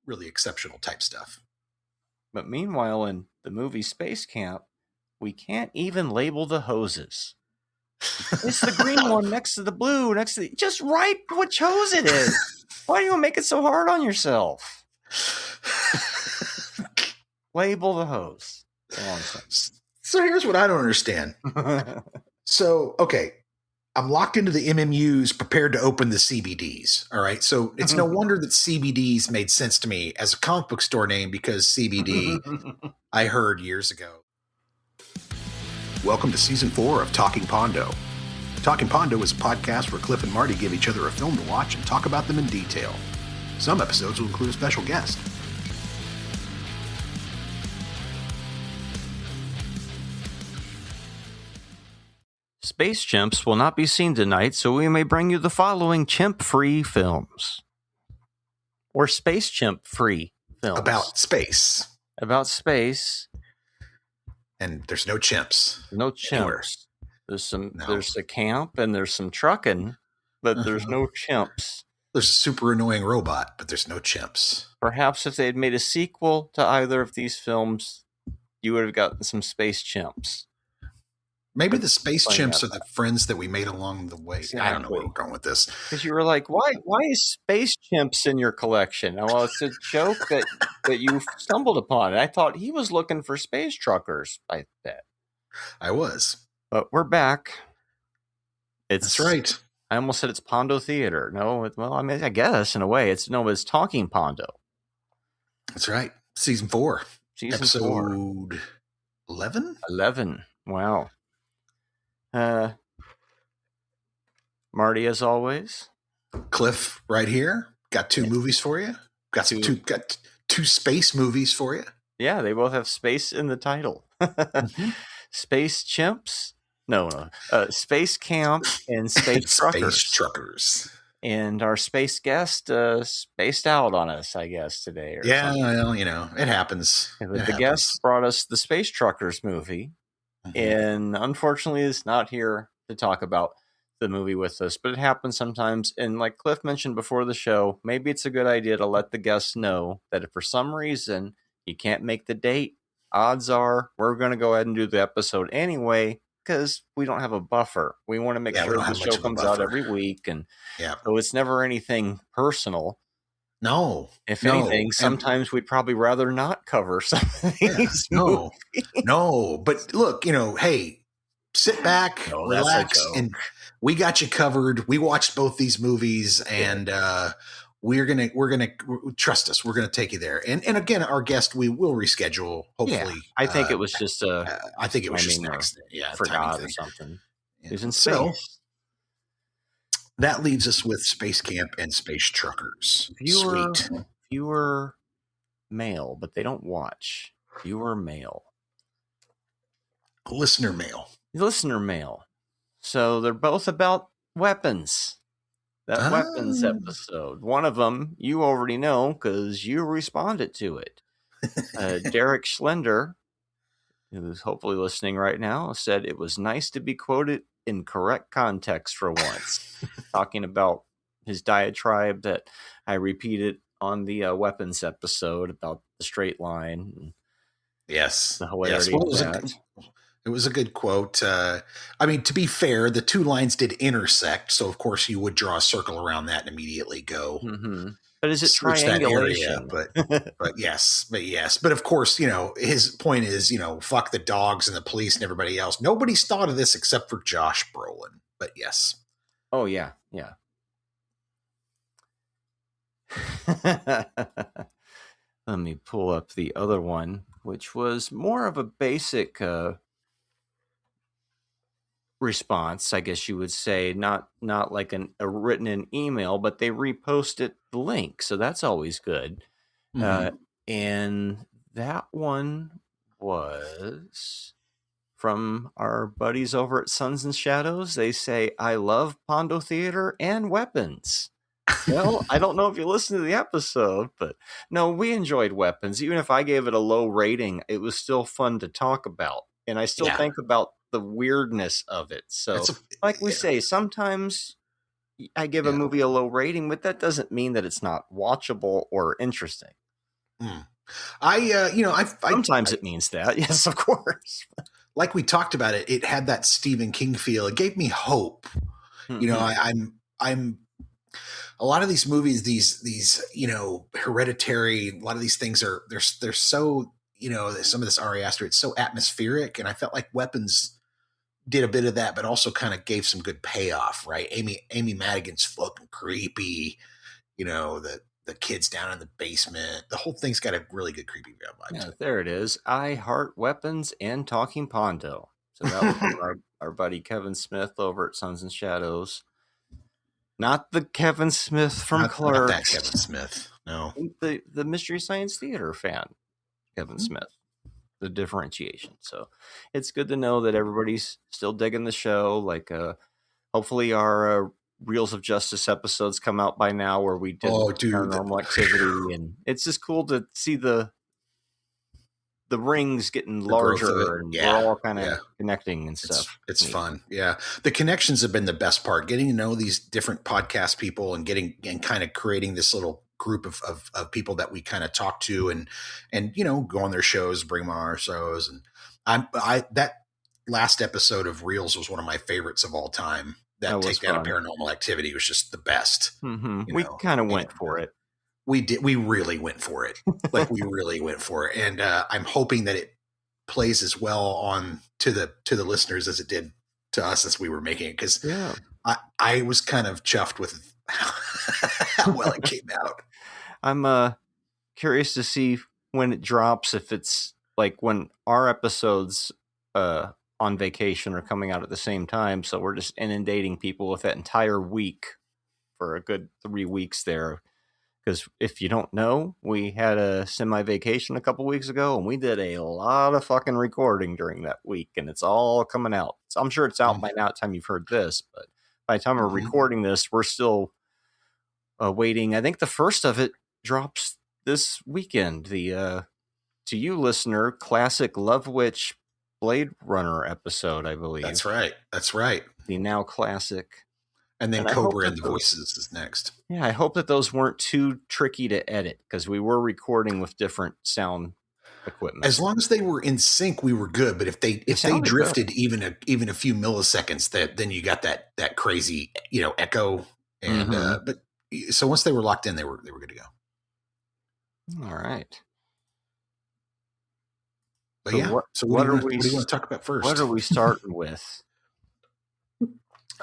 really exceptional type stuff. But meanwhile, in the movie Space Camp, we can't even label the hoses. It's the green one next to the blue, just write which hose it is. Why do you make it so hard on yourself? Label the hose. So here's what I don't understand. So, okay, I'm locked into the MMUs, prepared to open the CBDs. All right. So it's no wonder that CBDs made sense to me as a comic book store name, because CBD I heard years ago. Welcome to season 4 of Talking Pondo. Talking Pondo is a podcast where Clif and Marty give each other a film to watch and talk about them in detail. Some episodes will include a special guest. Space chimps will not be seen tonight, so we may bring you the following chimp-free films. Or space chimp-free films. About space. About space. And there's no chimps. No chimps. Anywhere. There's a camp and there's some trucking, but there's no chimps. There's a super annoying robot, but there's no chimps. Perhaps if they had made a sequel to either of these films, you would have gotten some space chimps. Maybe the space chimps are the friends that we made along the way. Exactly. I don't know where we're going with this. Because you were like, why is space chimps in your collection? Well, it's a joke that you stumbled upon. And I thought he was looking for space truckers. I bet. I was. But we're back. That's right. I almost said it's Pondo Theater. No, I guess in a way it's Talking Pondo. That's right. Season 4. Episode 11? 11. Wow. Marty, as always. Cliff, right here. Got 2 movies for you. Got two space movies for you. Yeah, they both have space in the title. Space chimps. No. Space Camp and Space Truckers. Space Truckers. And our space guest spaced out on us, I guess, today. Something. Well, it happens. The guest brought us the Space Truckers movie. And unfortunately is not here to talk about the movie with us, but it happens sometimes. And like Cliff mentioned before the show, maybe it's a good idea to let the guests know that if for some reason you can't make the date, odds are we're going to go ahead and do the episode anyway, because we don't have a buffer. We want to make sure the show comes out every week. And so it's never anything personal. No. If anything, sometimes we'd probably rather not cover some of these movies. No. But look, hey, sit back, relax, and we got you covered. We watched both these movies, and we're gonna trust us. We're gonna take you there. And again, our guest, we will reschedule. Hopefully, I think it was just I think it was just next. Forgot or something. Yeah. It was in space. So, that leaves us with Space Camp and Space Truckers. Viewer mail, but they don't watch. Viewer mail. Listener mail. So they're both about weapons. That weapons episode. One of them you already know because you responded to it. Derek Schlender, who's hopefully listening right now, said it was nice to be quoted in correct context for once. Talking about his diatribe that I repeated on the weapons episode about the straight line. Yes. The hilarity of that. It was a good quote. To be fair, the 2 lines did intersect, so of course you would draw a circle around that and immediately go. Mm-hmm. But is it triangulation? But yes. But of course, his point is, fuck the dogs and the police and everybody else. Nobody's thought of this except for Josh Brolin. But yes. Oh yeah. Let me pull up the other one, which was more of a basic response, I guess you would say, not like a written in email, but they reposted the link, so that's always good. And that one was from our buddies over at Suns and Shadows. They say, I love Pondo Theater and weapons. Well, I don't know if you listened to the episode, but no, we enjoyed weapons. Even if I gave it a low rating, it was still fun to talk about. And I still think about the weirdness of it. So like we say, sometimes I give a movie a low rating, but that doesn't mean that it's not watchable or interesting. Sometimes it means that. Yes, of course. Like we talked about it, it had that Stephen King feel. It gave me hope. Mm-hmm. I'm a lot of these movies, these Hereditary, a lot of these things they're so, some of this Ari Aster, it's so atmospheric, and I felt like Weapons did a bit of that, but also kind of gave some good payoff, right? Amy Madigan's fucking creepy, the kids down in the basement. The whole thing's got a really good creepy vibe. Yeah, there it is. I Heart Weapons and Talking Pondo. So that was from our buddy Kevin Smith over at Sons and Shadows. Not the Kevin Smith from Clerks. Not that Kevin Smith. No. The Mystery Science Theater fan, Kevin Smith. The differentiation. So it's good to know that everybody's still digging the show. Like, hopefully our Reels of Justice episodes come out by now, where we did Paranormal Activity, and it's just cool to see the rings getting larger, and we're all kind of connecting and stuff. It's fun. Yeah. The connections have been the best part, getting to know these different podcast people and kind of creating this little group of people that we kind of talk to and go on their shows, bring them on our shows. And that last episode of Reels was one of my favorites of all time. That Takedown of Paranormal Activity was just the best. Mm-hmm. We kind of went for it. We did. We really went for it. Like, we really went for it. And I'm hoping that it plays as well on to the listeners as it did to us as we were making it. Cause I was kind of chuffed with how well it came out. I'm curious to see when it drops, if it's like when our episodes on vacation are coming out at the same time. So we're just inundating people with that entire week for a good 3 weeks there. Because if you don't know, we had a semi-vacation a couple weeks ago, and we did a lot of fucking recording during that week, and it's all coming out. So I'm sure it's out by now, the time you've heard this, but by the time we're recording this, we're still waiting. I think the first of it drops this weekend. The to you, listener, classic Love Witch Blade Runner episode, I believe. That's right. The now classic. And then Cobra and the Voices is next. Yeah, I hope that those weren't too tricky to edit, because we were recording with different sound equipment. As long as they were in sync, we were good. But if they drifted even a few milliseconds, then you got that crazy echo. And but so once they were locked in, they were good to go. All right. But what do you want to talk about first? What are we starting with?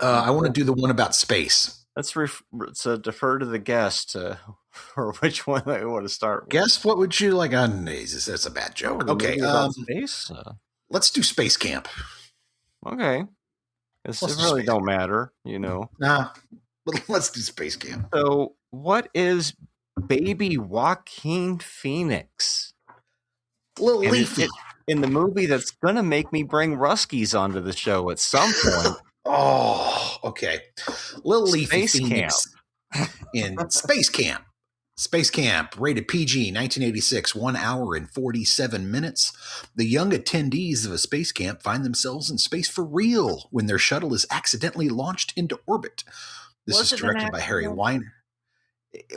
I want to do the one about space. Let's defer to the guest or which one I want to start with. Guess what would you like? That's a bad joke. Okay. Space? Let's do Space Camp. Okay. It really don't matter, Nah, but let's do Space Camp. So what is baby Joaquin Phoenix? Little Leafy. In the movie that's going to make me bring Ruskies onto the show at some point. Oh, okay. Little Leafy Phoenix in Space Camp. Space Camp, rated PG, 1986, 1 hour and 47 minutes. The young attendees of a space camp find themselves in space for real when their shuttle is accidentally launched into orbit. This is directed by Harry Weiner.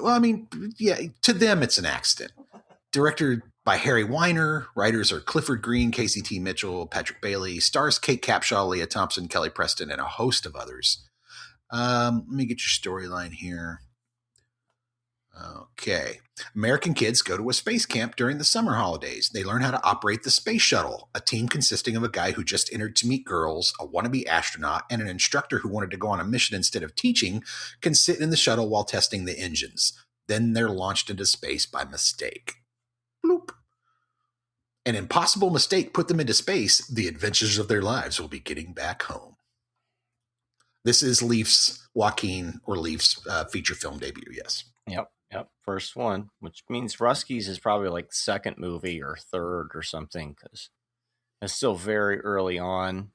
Well, I mean, yeah, to them it's an accident. Directed by Harry Weiner. Writers are Clifford Green, Casey T. Mitchell, Patrick Bailey. Stars Kate Capshaw, Leah Thompson, Kelly Preston, and a host of others. Let me get your storyline here. Okay. American kids go to a space camp during the summer holidays. They learn how to operate the space shuttle, a team consisting of a guy who just entered to meet girls, a wannabe astronaut, and an instructor who wanted to go on a mission instead of teaching, can sit in the shuttle while testing the engines. Then they're launched into space by mistake. Bloop. An impossible mistake put them into space. The adventures of their lives will be getting back home. This is Leaf's feature film debut, yes. Yep. First one, which means Ruskies is probably like second movie or third or something, because it's still very early on.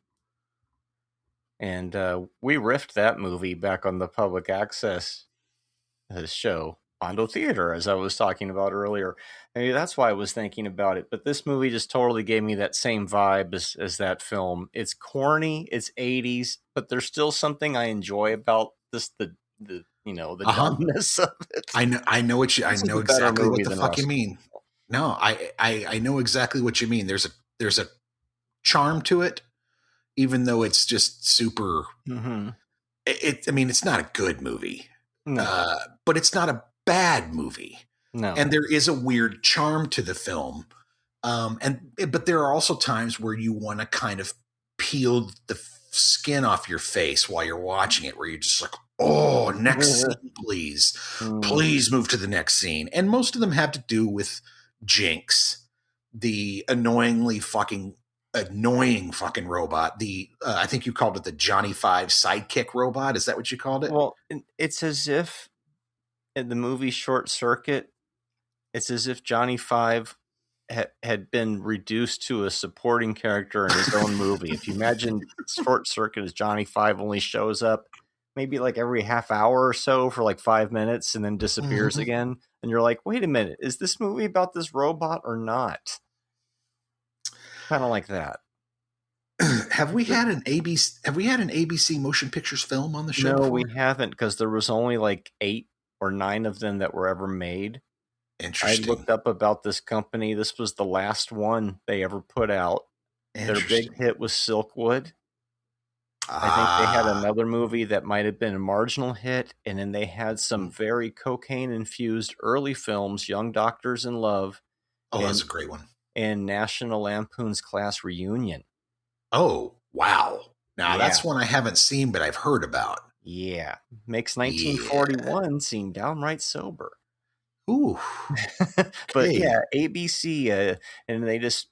And we riffed that movie back on the public access show, Pondo Theater, as I was talking about earlier. Maybe that's why I was thinking about it. But this movie just totally gave me that same vibe as that film. It's corny, it's 80s, but there's still something I enjoy about this, the dumbness of it. I know exactly what the fuck you mean. No, I know exactly what you mean. There's a charm to it, even though it's just super. Mm-hmm. I mean, it's not a good movie, No. but it's not a bad movie. No. And there is a weird charm to the film. But there are also times where you want to kind of peel the skin off your face while you're watching it, where you're just like, oh, next scene, please. Please move to the next scene. And most of them have to do with Jinx, the annoying fucking robot. I think you called it the Johnny Five sidekick robot. Is that what you called it? Well, it's as if in the movie Short Circuit, it's as if Johnny Five had been reduced to a supporting character in his own movie. If you imagine Short Circuit as Johnny Five only shows up maybe like every half hour or so for like 5 minutes and then disappears again. And you're like, wait a minute, is this movie about this robot or not? Kind of like that. Have we had an ABC Motion Pictures film on the show? No, before? we haven't, because there was only like 8 or 9 of them that were ever made. Interesting. I looked up about this company. This was the last one they ever put out. Their big hit was Silkwood. I think they had another movie that might have been a marginal hit, and then they had some very cocaine-infused early films, Young Doctors in Love. Oh, that's a great one. And National Lampoon's Class Reunion. Oh, wow. Now, that's one I haven't seen, but I've heard about. Yeah. Makes 1941 seem downright sober. Ooh. But yeah, ABC, and they just,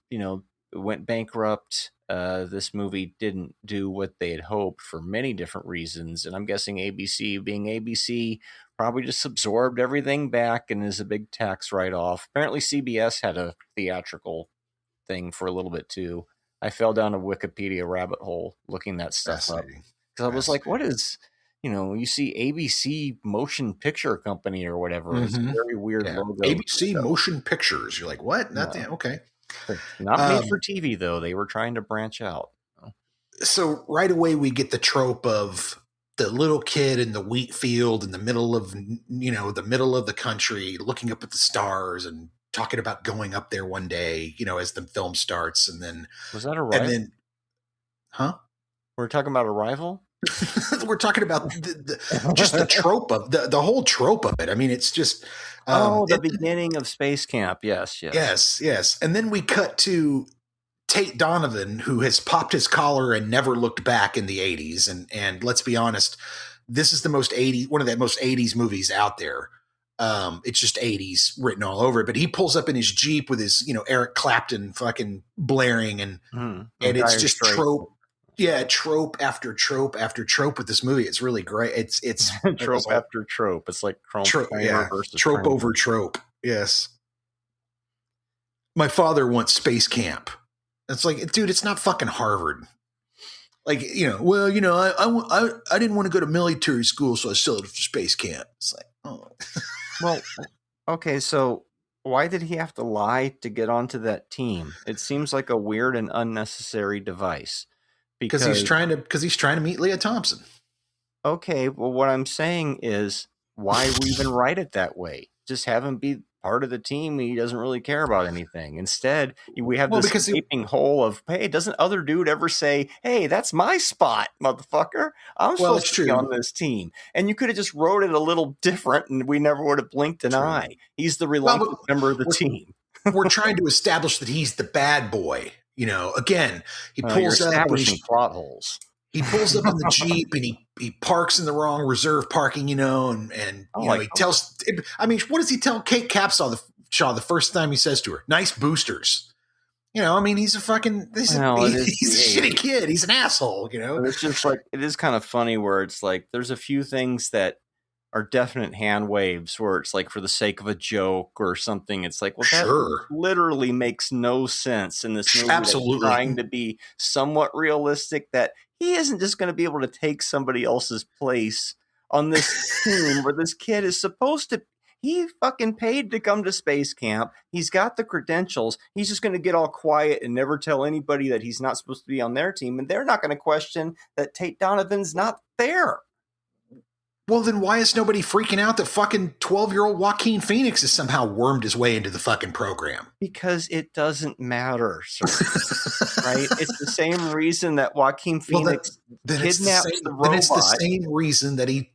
went bankrupt. This movie didn't do what they had hoped for many different reasons. And I'm guessing ABC, being ABC, probably just absorbed everything back and is a big tax write-off. Apparently CBS had a theatrical thing for a little bit too. I fell down a Wikipedia rabbit hole looking that stuff up. Because I was like, what is, you see ABC Motion Picture Company or whatever. It's a very weird logo. ABC Motion Pictures. You're like, what? Okay. Not made for TV, though. They were trying to branch out. So right away we get the trope of the little kid in the wheat field in the middle of, the country, looking up at the stars and talking about going up there one day, as the film starts. And then was that Arrival? And then, huh? We're talking about Arrival? We're talking about just the trope of the whole trope of it. I mean, it's just the beginning of SpaceCamp. Yes. And then we cut to Tate Donovan, who has popped his collar and never looked back in the 80s. And let's be honest, this is one of the most 80s movies out there. It's just 80s written all over it. But he pulls up in his Jeep with his, Eric Clapton fucking blaring, and it's just trope. Yeah, trope after trope after trope with this movie. It's really great. It's trope after trope. It's like trope over trope. Yes. My father wants Space Camp. It's like, dude, it's not fucking Harvard. Like, I didn't want to go to military school, so I settled for Space Camp. It's like, oh. Well, okay, so why did he have to lie to get onto that team? It seems like a weird and unnecessary device. Because he's trying to meet Leah Thompson. Okay, well, what I'm saying is, why even write it that way? Just have him be part of the team. He doesn't really care about anything. Instead, we have this gaping hole of, hey, doesn't other dude ever say, hey, that's my spot, motherfucker? I'm supposed to be on this team. And you could have just wrote it a little different, and we never would have blinked an eye. He's the reluctant member of the team. We're trying to establish that he's the bad boy. Again, he pulls up plot holes. He pulls up in the Jeep and he parks in the wrong reserve parking, he tells. I mean, what does he tell Kate Capshaw the first time he says to her? Nice boosters. He's a fucking he's a shitty kid. He's an asshole. But it's just like, it is kind of funny where it's like there's a few things that are definite hand waves where it's like for the sake of a joke or something. It's like, well, that literally makes no sense in this movie. Absolutely. That's trying to be somewhat realistic, that he isn't just going to be able to take somebody else's place on this team where this kid is supposed to. He fucking paid to come to Space Camp. He's got the credentials. He's just going to get all quiet and never tell anybody that he's not supposed to be on their team. And they're not going to question that Tate Donovan's not there. Well, then why is nobody freaking out that fucking 12-year-old Joaquin Phoenix has somehow wormed his way into the fucking program? Because it doesn't matter, sir. Right? It's the same reason that Joaquin Phoenix kidnaps the robot. Then it's the same reason that he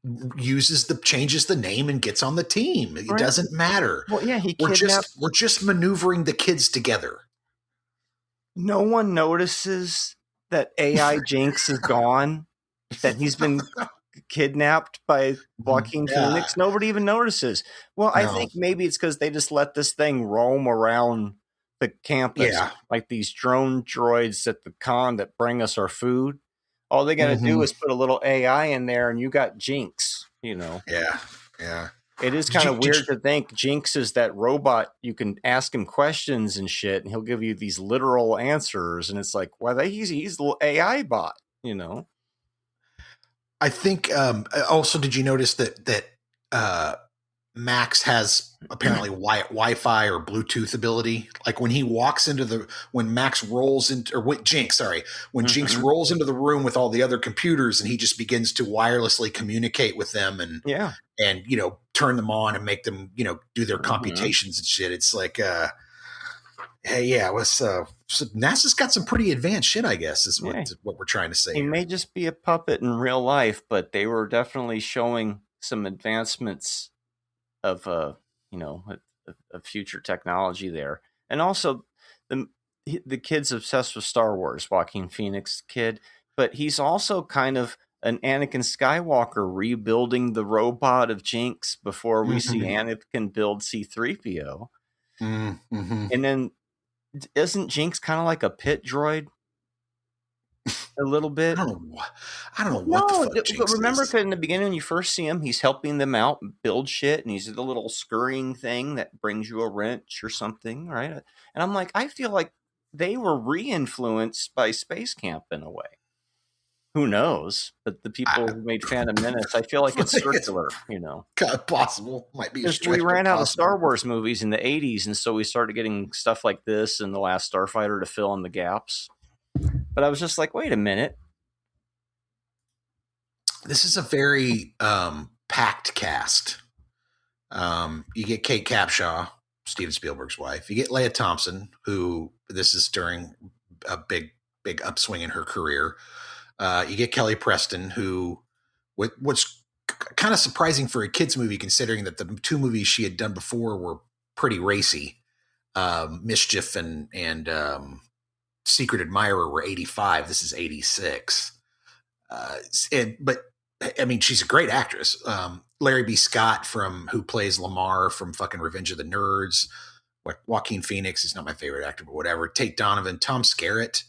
changes the name and gets on the team. It doesn't matter. Well, yeah, we're just maneuvering the kids together. No one notices that AI Jinx is gone, that he's been kidnapped by Joaquin Phoenix. Nobody even notices. Well, I think maybe it's because they just let this thing roam around the campus, like these drone droids at the con that bring us our food. All they got to do is put a little AI in there, and you got Jinx. You know. Yeah. It is kind of weird to think Jinx is that robot. You can ask him questions and shit, and he'll give you these literal answers. And it's like, well, he's a little AI bot, you know. I think. Also, did you notice that Max has apparently Wi-Fi or Bluetooth ability? Like when he walks when Max rolls into, when Jinx rolls into the room with all the other computers, and he just begins to wirelessly communicate with them and turn them on and make them do their computations and shit. It's like, hey, so NASA's got some pretty advanced shit, I guess, is what we're trying to say. He may just be a puppet in real life, but they were definitely showing some advancements of a future technology there. And also the kid's obsessed with Star Wars, Joaquin Phoenix kid, but he's also kind of an Anakin Skywalker rebuilding the robot of Jinx before we see Anakin build C-3PO. And then isn't Jinx kind of like a pit droid? A little bit. I don't know what the fuck Jinx remember is. in the beginning when you first see him, he's helping them out build shit, and he's the little scurrying thing that brings you a wrench or something, right? And I'm like, I feel like they were re-influenced by SpaceCamp in a way. Who knows? But the people who made Phantom Menace, I feel like it's circular, Possible. Might be a stretch. We ran out of Star Wars movies in the 80s, and so we started getting stuff like this and The Last Starfighter to fill in the gaps. But I was just like, wait a minute. This is a very packed cast. You get Kate Capshaw, Steven Spielberg's wife. You get Leia Thompson, who this is during a big upswing in her career. You get Kelly Preston, who what's kind of surprising for a kids movie, considering that the two movies she had done before were pretty racy. Mischief and Secret Admirer were 85. This is 86. But I mean, she's a great actress. Larry B. Scott who plays Lamar from fucking Revenge of the Nerds. Joaquin Phoenix is not my favorite actor, but whatever. Tate Donovan, Tom Skerritt.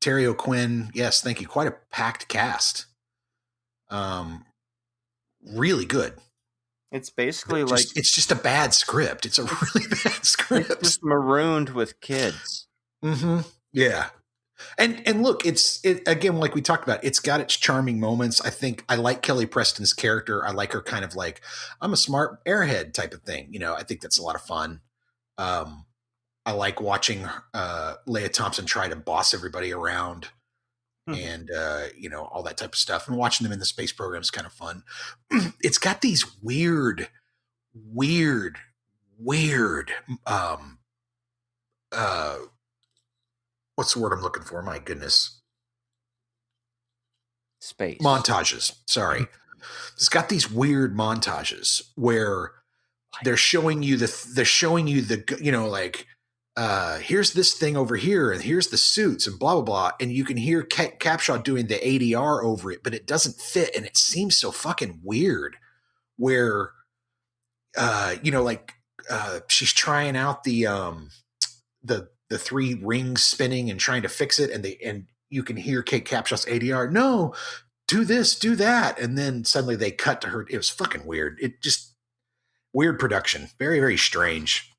Terry O'Quinn. Yes, thank you. Quite a packed cast. Really good. It's basically it's just a bad script. It's a really bad script. It's just marooned with kids. Yeah. And look, it again, like we talked about, it's got its charming moments. I think I like Kelly Preston's character. I like her kind of like, I'm a smart airhead type of thing. I think that's a lot of fun. I like watching Leia Thompson try to boss everybody around and, all that type of stuff. And watching them in the space program is kind of fun. It's got these weird, what's the word I'm looking for? My goodness. Space. Montages. Sorry. It's got these weird montages where they're showing you here's this thing over here, and here's the suits, and blah, blah, blah. And you can hear Capshaw doing the ADR over it, but it doesn't fit. And it seems so fucking weird where, she's trying out the three rings spinning and trying to fix it. And you can hear Kate Capshaw's ADR. No, do this, do that. And then suddenly they cut to her. It was fucking weird. It just weird production. Very, very strange.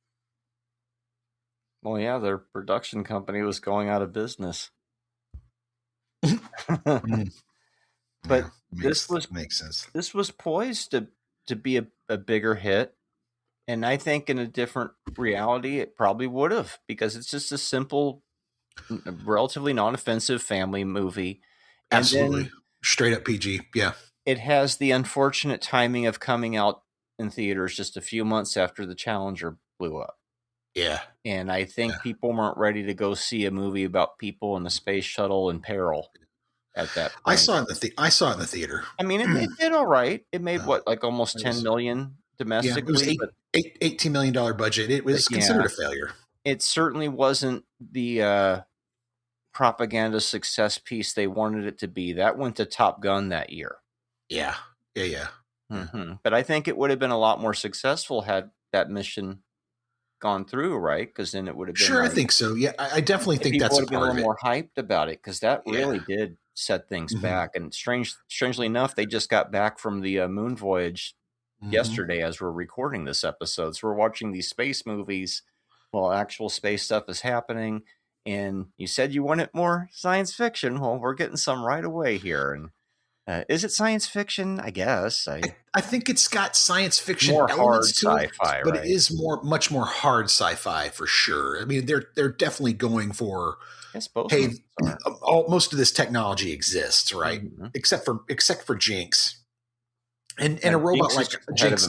Well, yeah, their production company was going out of business. But this makes sense. This was poised to be a bigger hit. And I think in a different reality, it probably would have, because it's just a simple, relatively non-offensive family movie. Absolutely. Straight up PG. Yeah. It has the unfortunate timing of coming out in theaters just a few months after the Challenger blew up. Yeah. And I think people weren't ready to go see a movie about people in the space shuttle in peril at that point. I saw it in the theater. I mean, it did all right. It made almost 10 million domestically. Yeah, it was $18 million budget. It was considered a failure. It certainly wasn't the propaganda success piece they wanted it to be. That went to Top Gun that year. Yeah. Mm-hmm. But I think it would have been a lot more successful had that mission gone through, right? Because then it would have been. Sure, I think so. Yeah, I definitely think that's a part of it. People would have been a little more hyped about it because that really did set things back. And strangely enough, they just got back from the moon voyage yesterday as we're recording this episode. So we're watching these space movies while actual space stuff is happening. And you said you wanted more science fiction. Well, we're getting some right away here. And is it science fiction? I guess. I think it's got science fiction more elements hard to sci-fi, it, but right? it is much more hard sci-fi for sure. I mean, they're definitely going for. Hey, most of this technology exists, right? Except for Jinx, and a robot like Jinx.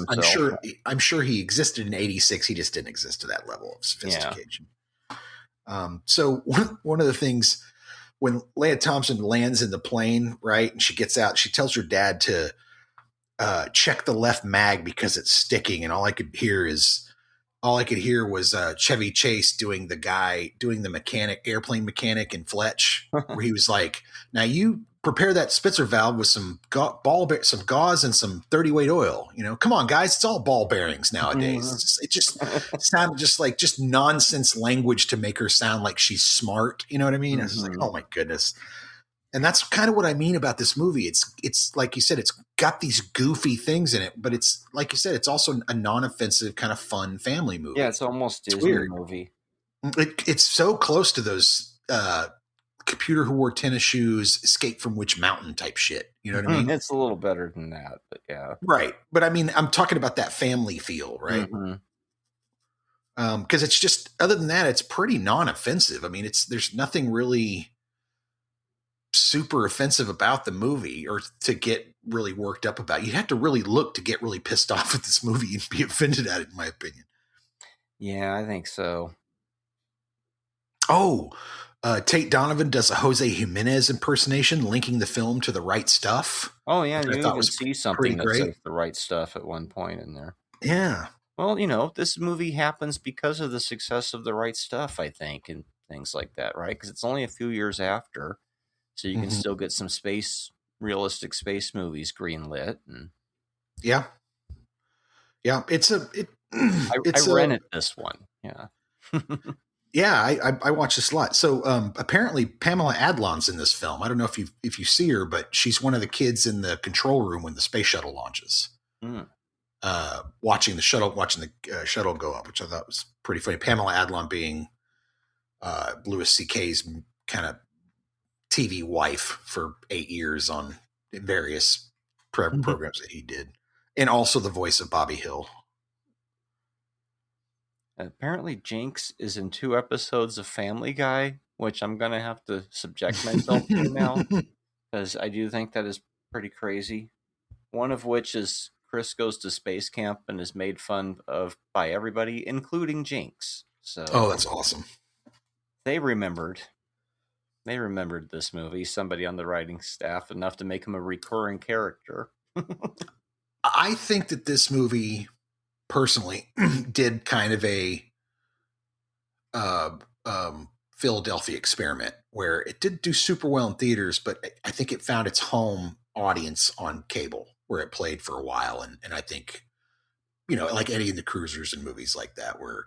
I'm sure he existed in '86. He just didn't exist to that level of sophistication. Yeah. So one of the things when Leia Thompson lands in the plane, right, and she gets out, she tells her dad to check the left mag because it's sticking, and all I could hear was Chevy Chase doing the airplane mechanic in Fletch, where he was like, "Now you prepare that Spitzer valve with some gauze and some 30-weight oil. You know, come on, guys, it's all ball bearings nowadays." It just sounded just nonsense language to make her sound like she's smart. You know what I mean? It's like, oh my goodness. And that's kind of what I mean about this movie. It's like you said, it's got these goofy things in it, but it's like you said, it's also a non-offensive kind of fun family movie. Yeah, it's almost Disney movie. It's so close to those computer who wore tennis shoes, Escape from Witch Mountain type shit. You know what I mean? It's a little better than that, but yeah. Right. But I mean, I'm talking about that family feel, right? Because it's just, other than that, it's pretty non-offensive. I mean, there's nothing really super offensive about the movie or to get really worked up about. You'd have to really look to get really pissed off at this movie and be offended at it, in my opinion. Yeah, I think so. Oh, Tate Donovan does a Jose Jimenez impersonation, linking the film to The Right Stuff. Oh yeah, you even see something that says The Right Stuff at one point in there. Yeah. Well, this movie happens because of the success of The Right Stuff, I think, and things like that, right? Because it's only a few years after. So you can still get some realistic space movies greenlit. And yeah. I rented this one. Yeah. Yeah, I watched this a lot. So apparently Pamela Adlon's in this film. I don't know if you see her, but she's one of the kids in the control room when the space shuttle launches. Watching the shuttle go up, which I thought was pretty funny. Pamela Adlon being Louis C.K.'s kind of TV wife for 8 years on various programs that he did. And also the voice of Bobby Hill. Apparently Jinx is in 2 episodes of Family Guy, which I'm going to have to subject myself to now, because I do think that is pretty crazy. One of which is Chris goes to space camp and is made fun of by everybody, including Jinx. So, that's awesome. They remembered this movie, somebody on the writing staff, enough to make him a recurring character. I think that this movie, personally, did kind of a Philadelphia experiment where it did do super well in theaters, but I think it found its home audience on cable where it played for a while. And I think, like Eddie and the Cruisers and movies like that, where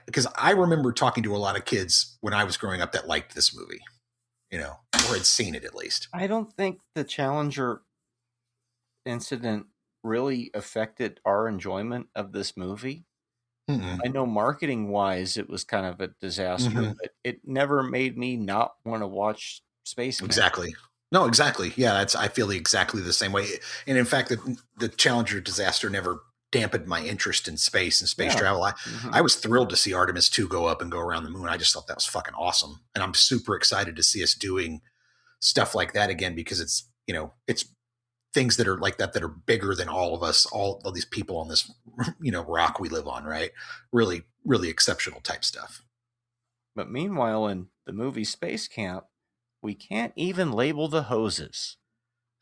because I remember talking to a lot of kids when I was growing up that liked this movie, or had seen it at least. I don't think the Challenger incident really affected our enjoyment of this movie. I know marketing wise, it was kind of a disaster, but it never made me not want to watch SpaceCamp. Exactly. No, exactly. Yeah, I feel exactly the same way. And in fact, the Challenger disaster never dampened my interest in space and space travel. I was thrilled to see Artemis 2 go up and go around the moon. I just thought that was fucking awesome. And I'm super excited to see us doing stuff like that again, because it's, it's things that are like that are bigger than all of us, all these people on this, rock we live on, right? Really, really exceptional type stuff. But meanwhile, in the movie Space Camp, we can't even label the hoses.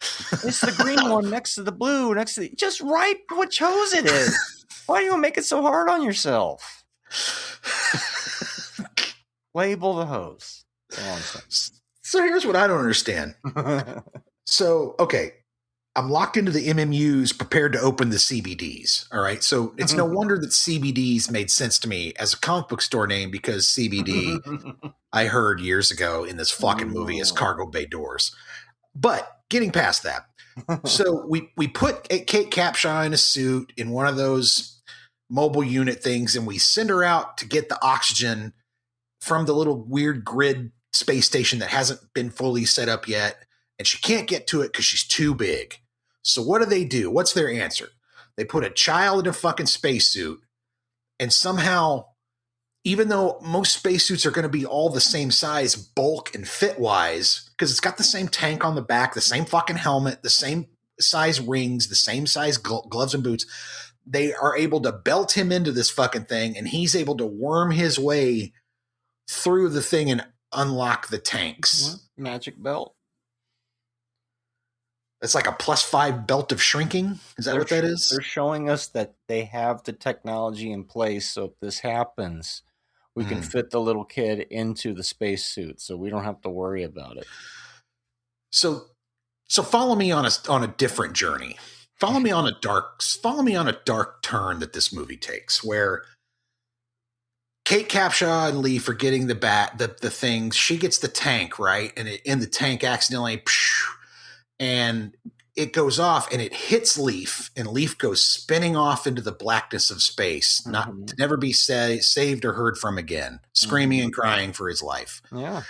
It's the green one next to the blue, just write which hose it is. Why do you make it so hard on yourself? Label the hose. So here's what I don't understand. So, okay, I'm locked into the MMUs, prepared to open the CBDs. All right. So it's no wonder that CBDs made sense to me as a comic book store name, because CBD, I heard years ago in this fucking movie, as cargo bay doors. But getting past that. So we put Kate Capshaw in a suit in one of those mobile unit things, and we send her out to get the oxygen from the little weird grid space station that hasn't been fully set up yet. And she can't get to it because she's too big. So what do? What's their answer? They put a child in a fucking spacesuit, and somehow, even though most spacesuits are going to be all the same size, bulk and fit wise, because it's got the same tank on the back, the same fucking helmet, the same size rings, the same size gloves and boots, they are able to belt him into this fucking thing, and he's able to worm his way through the thing and unlock the tanks. Magic belt. It's like a +5 belt of shrinking. Is that what that is? They're showing us that they have the technology in place, so if this happens, we can fit the little kid into the spacesuit, so we don't have to worry about it. So follow me on a different journey. Follow me on a dark turn that this movie takes, where Kate Capshaw and Leaf are getting the things. She gets the tank, right? And in the tank accidentally, and it goes off and it hits Leaf, and Leaf goes spinning off into the blackness of space, not to never be saved or heard from again, screaming and crying for his life. Yeah.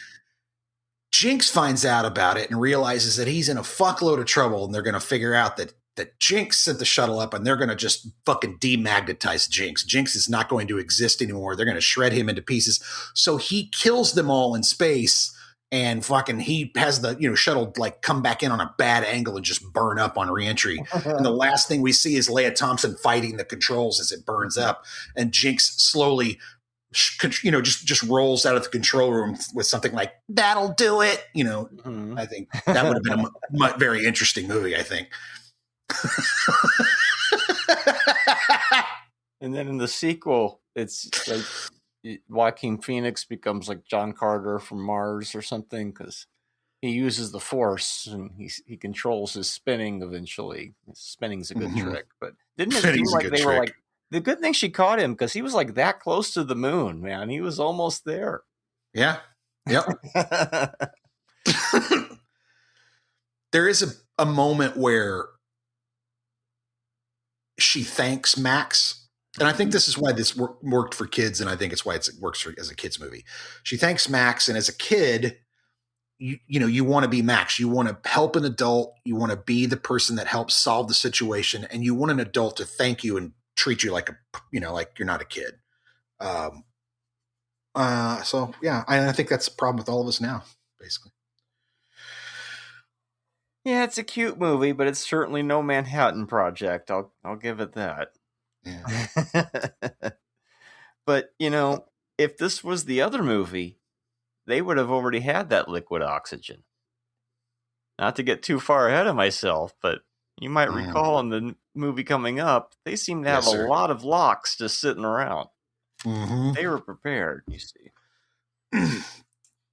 Jinx finds out about it and realizes that he's in a fuckload of trouble, and they're going to figure out that Jinx sent the shuttle up, and they're going to just fucking demagnetize Jinx. Jinx is not going to exist anymore. They're going to shred him into pieces. So he kills them all in space, and fucking he has the shuttle like come back in on a bad angle and just burn up on reentry. And the last thing we see is Leia Thompson fighting the controls as it burns up, and Jinx slowly just rolls out of the control room with something like, "That'll do it." I think that would have been a very interesting movie, I think. And then in the sequel, it's like Joaquin Phoenix becomes like John Carter from Mars or something, because he uses the Force and he controls his spinning eventually. Spinning's a good trick, but didn't it seem like they were like, the good thing she caught him, because he was like that close to the moon, man. He was almost there. Yeah. Yep. There is a moment where she thanks Max. And I think this is why this worked for kids, and I think it's why it works as a kid's movie. She thanks Max, and as a kid, you want to be Max. You want to help an adult. You want to be the person that helps solve the situation, and you want an adult to thank you and treat you like like you're not a kid. So yeah, I think that's the problem with all of us now, basically. Yeah, it's a cute movie, but it's certainly no Manhattan Project. I'll give it that. Yeah. But, if this was the other movie, they would have already had that liquid oxygen. Not to get too far ahead of myself, but you might recall in the movie coming up, they seem to have a lot of locks just sitting around. Mm-hmm. They were prepared, you see.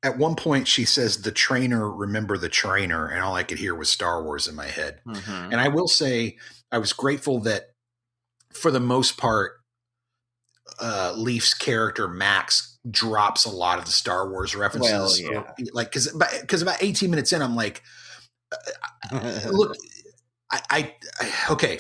At one point, she says, "The trainer, remember the trainer," and all I could hear was Star Wars in my head. Mm-hmm. And I will say, I was grateful that, for the most part, Leaf's character Max drops a lot of the Star Wars references. Well, yeah. Like, because about 18 minutes in, I'm like, look, okay.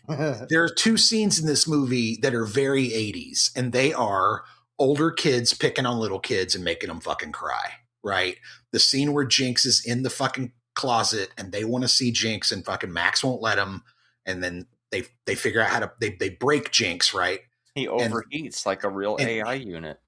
There are two scenes in this movie that are very 80s, and they are older kids picking on little kids and making them fucking cry, right? The scene where Jinx is in the fucking closet and they want to see Jinx, and fucking Max won't let them, and then they figure out how to they break Jinx, right? He overheats like a real AI unit.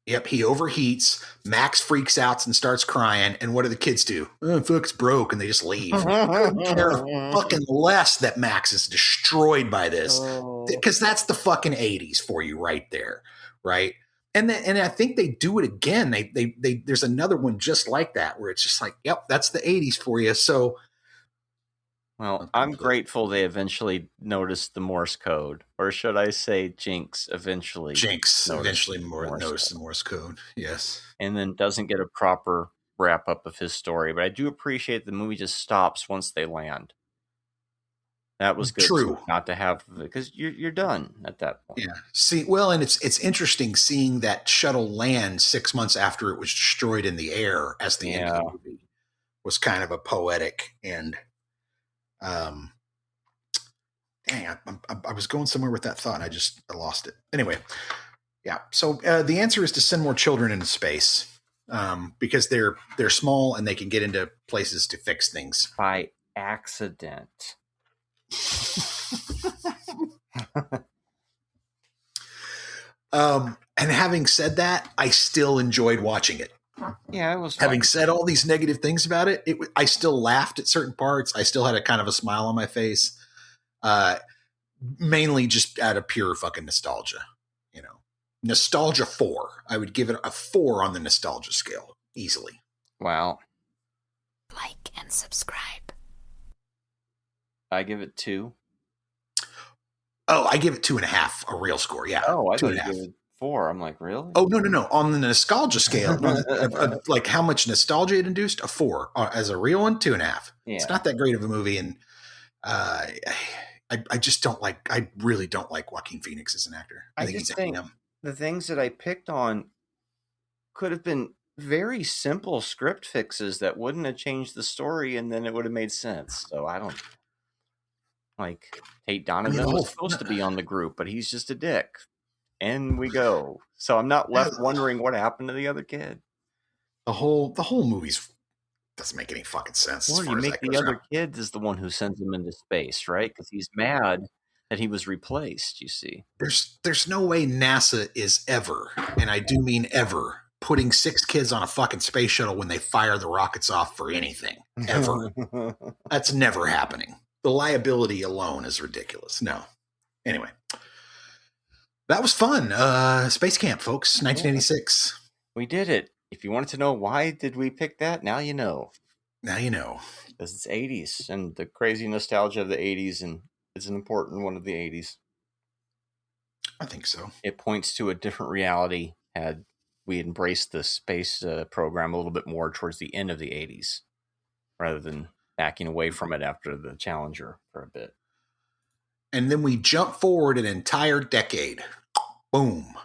Yep, he overheats. Max freaks out and starts crying. And what do the kids do? Oh, fuck's broke, and they just leave. Couldn't care fucking less that Max is destroyed by this, because that's the fucking 80s for you right there, right? And I think they do it again. They there's another one just like that where it's just like, yep, that's the 80s for you. So. Well, I'm grateful they eventually noticed the Morse code, or should I say Jinx eventually noticed the Morse code, yes. And then doesn't get a proper wrap-up of his story. But I do appreciate the movie just stops once they land. That was good. True. Too, not to have, because you're done at that point. Yeah. See, well, and it's interesting seeing that shuttle land 6 months after it was destroyed in the air as the end of the movie was kind of a poetic end. Dang, I was going somewhere with that thought. I lost it. Anyway, yeah. So the answer is to send more children into space because they're small and they can get into places to fix things by accident. And having said that, I still enjoyed watching it. Yeah, it was fun. Having said all these negative things about it, I still laughed at certain parts. I still had a kind of a smile on my face. Mainly just out of pure fucking nostalgia, nostalgia 4. I would give it a 4 on the nostalgia scale easily. Wow. Like and subscribe. I give it 2. Oh, I give it 2.5, a real score. Yeah. Oh, I thought you gave it 4. I'm like, really? Oh, no. On the nostalgia scale, like how much nostalgia it induced, a 4. As a real one, 2.5. Yeah. It's not that great of a movie, and I just don't like. I really don't like Joaquin Phoenix as an actor. I think he's acting dumb. The things that I picked on could have been very simple script fixes that wouldn't have changed the story, and then it would have made sense. So I don't like Tate Donovan was supposed to be on the group, but he's just a dick. And we go. So I'm not left wondering what happened to the other kid. The whole movie's doesn't make any fucking sense. Well, you make the other kid is the one who sends him into space, right? Because he's mad that he was replaced, you see. There's no way NASA is ever, and I do mean ever, putting 6 kids on a fucking space shuttle when they fire the rockets off for anything. Ever. That's never happening. The liability alone is ridiculous. No. Anyway. That was fun. Space Camp, folks, 1986. We did it. If you wanted to know why did we pick that, now you know. Now you know. Because it's 80s and the crazy nostalgia of the 80s, and it's an important one of the 80s. I think so. It points to a different reality had we embraced the space program a little bit more towards the end of the 80s, rather than backing away from it after the Challenger for a bit. And then we jump forward an entire decade. Boom.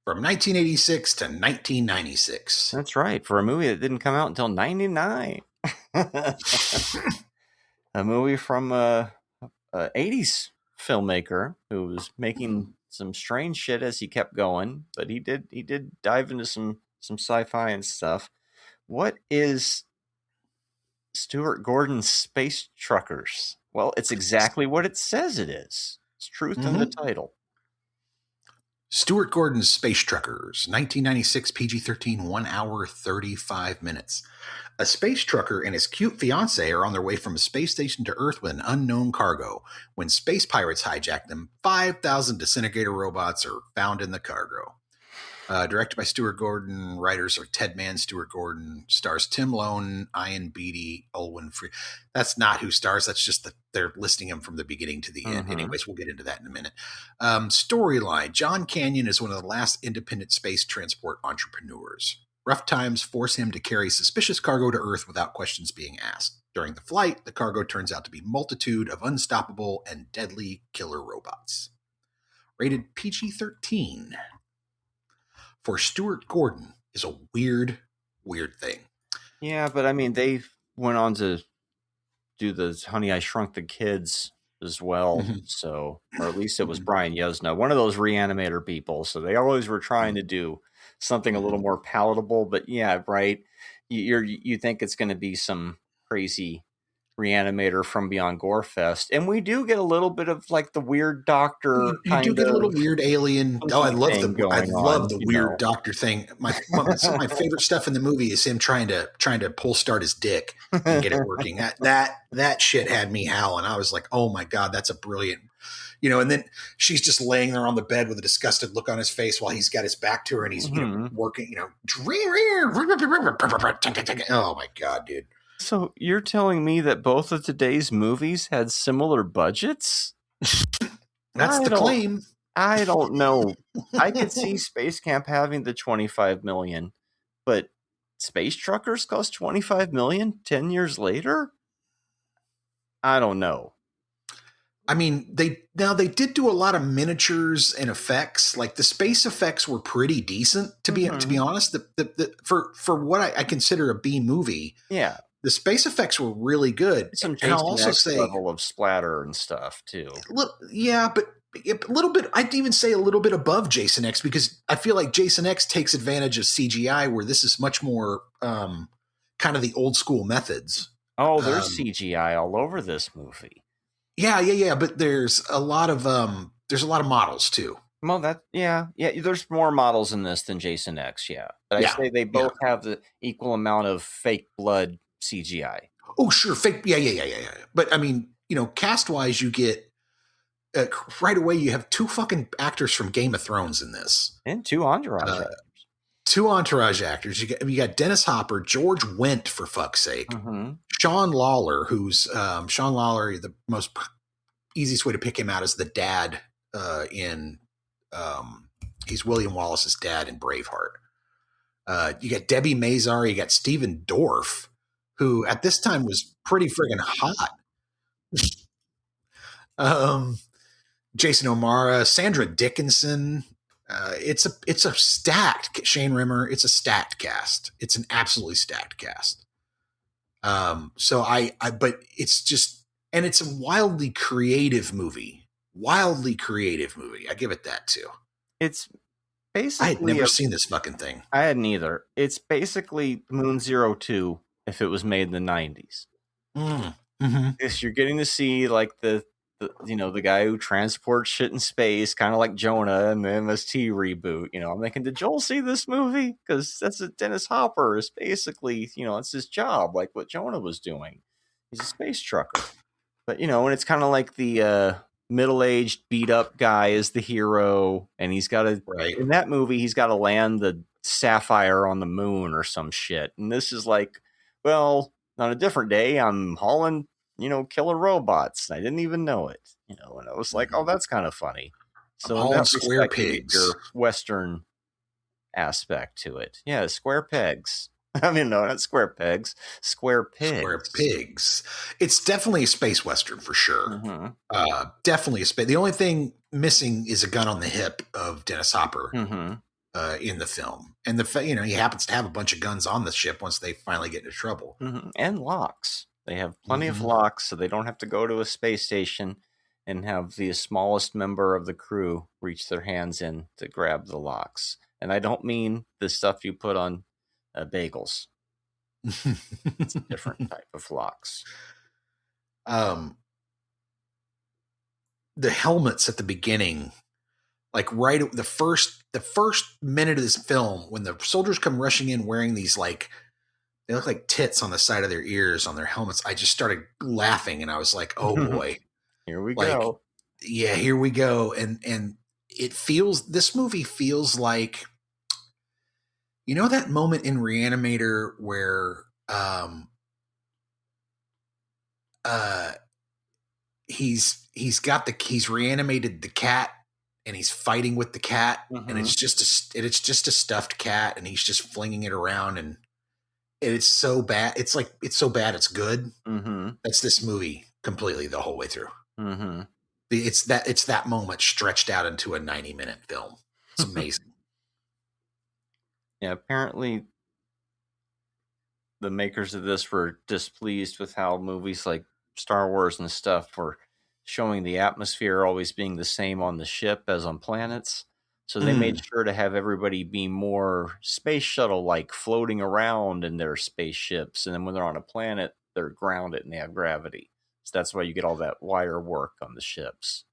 From 1986 to 1996. That's right. For a movie that didn't come out until 99. A movie from a 80s filmmaker who was making some strange shit as he kept going, but he did dive into some sci-fi and stuff. What is Stuart Gordon's Space Truckers? Well, it's exactly what it says it is. It's truth in the title. Stuart Gordon's Space Truckers, 1996 PG-13, 1 hour, 35 minutes. A space trucker and his cute fiancée are on their way from a space station to Earth with an unknown cargo. When space pirates hijack them, 5,000 disintegrator robots are found in the cargo. Directed by Stuart Gordon, writers are Ted Mann, Stuart Gordon, stars Tim Lone, Ian Beatty, Olwen Free. That's not who stars. That's just they're listing him from the beginning to the end. Anyways, we'll get into that in a minute. Storyline. John Canyon is one of the last independent space transport entrepreneurs. Rough times force him to carry suspicious cargo to Earth without questions being asked. During the flight, the cargo turns out to be a multitude of unstoppable and deadly killer robots. Rated PG-13. For Stuart Gordon is a weird thing. Yeah, but I mean, they went on to do the Honey, I Shrunk the Kids as well. So, or at least it was Brian Yuzna, one of those reanimator people. So they always were trying to do something a little more palatable. But yeah, right. You think it's going to be some crazy Reanimator from Beyond Gorefest, and we do get a little bit of like the weird doctor. You do get a little weird alien. Oh, I love the weird doctor thing. Some of my favorite stuff in the movie is him trying to pull start his dick and get it working. That shit had me howling. I was like, oh my God, that's a brilliant. And then she's just laying there on the bed with a disgusted look on his face while he's got his back to her and he's working. Oh my God, dude. So you're telling me that both of today's movies had similar budgets? That's the claim. I don't know. I could see Space Camp having the $25 million, but Space Truckers cost $25 million 10 years later? I don't know. I mean, they did do a lot of miniatures and effects. Like the space effects were pretty decent, to be honest. For what I consider a B movie, yeah, the space effects were really good. Some level of splatter and stuff too. Yeah, but a little bit. I'd even say a little bit above Jason X, because I feel like Jason X takes advantage of CGI, where this is much more kind of the old school methods. Oh, there's CGI all over this movie. Yeah. But there's a lot of models too. Well, there's more models in this than Jason X. Yeah, but I say they both have the equal amount of fake blood CGI. Oh, sure, fake. Yeah. But I mean, cast wise, you get right away. You have 2 fucking actors from Game of Thrones in this, and 2 Entourage actors. 2 Entourage actors. You got Dennis Hopper, George Wendt, for fuck's sake. Sean Lawler, who's Sean Lawler. The most easiest way to pick him out is the dad in. He's William Wallace's dad in Braveheart. You got Debbie Mazar. You got Stephen Dorff, who at this time was pretty friggin' hot. Jason O'Mara, Sandra Dickinson. It's a stacked Shane Rimmer. It's a stacked cast. It's an absolutely stacked cast. But it's just, and it's a wildly creative movie. I give it that too. It's basically, I had never seen this fucking thing. I hadn't either. It's basically Moon 02 if it was made in the 90s. Yes, you're getting to see like the guy who transports shit in space, kind of like Jonah in the MST reboot. I'm thinking, did Joel see this movie? Because that's a Dennis Hopper is basically, it's his job, like what Jonah was doing. He's a space trucker. But, and it's kind of like the middle-aged beat-up guy is the hero, and he's got to, in that movie, he's got to land the Sapphire on the moon or some shit. And this is like, well, on a different day, I'm hauling killer robots. I didn't even know it, and I was like, oh, that's kind of funny. So all square pigs, your Western aspect to it. Yeah, square pegs. I mean, no, not square pegs, square pigs. Square pigs. It's definitely a space Western for sure. Definitely a space. The only thing missing is a gun on the hip of Dennis Hopper in the film. And he happens to have a bunch of guns on the ship once they finally get into trouble. And locks. They have plenty of locks, so they don't have to go to a space station and have the smallest member of the crew reach their hands in to grab the locks. And I don't mean the stuff you put on bagels. It's a different type of locks. The helmets at the beginning, like the first minute of this film, when the soldiers come rushing in wearing these they look like tits on the side of their ears on their helmets. I just started laughing and I was like, oh boy. Here we go. Yeah, here we go. And this movie feels like, that moment in Reanimator where he's reanimated the cat and he's fighting with the cat and it's just a stuffed cat and he's just flinging it around and it's so bad. It's so bad it's good. That's this movie completely the whole way through. It's that moment stretched out into a 90-minute film. It's amazing. Yeah, apparently the makers of this were displeased with how movies like Star Wars and stuff were showing the atmosphere always being the same on the ship as on planets. So they made sure to have everybody be more space shuttle-like, floating around in their spaceships. And then when they're on a planet, they're grounded and they have gravity. So that's why you get all that wire work on the ships.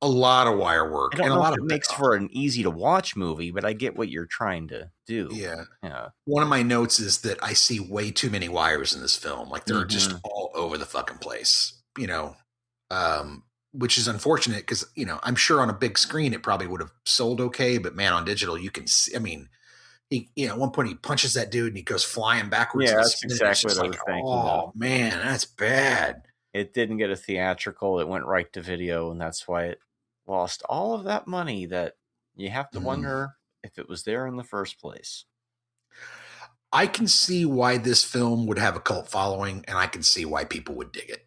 A lot of wire work. I don't and know a lot if it makes for an easy to watch movie, but I get what you're trying to do. Yeah. Yeah. One of my notes is that I see way too many wires in this film. Like they're just all over the fucking place, which is unfortunate because, I'm sure on a big screen it probably would have sold okay, but man, on digital you can see, he, at one point he punches that dude and he goes flying backwards. Yeah, that's exactly what I was thinking. Oh man, that's bad. It didn't get a theatrical. It went right to video, and that's why it lost all of that money that you have to wonder if it was there in the first place. I can see why this film would have a cult following, and I can see why people would dig it.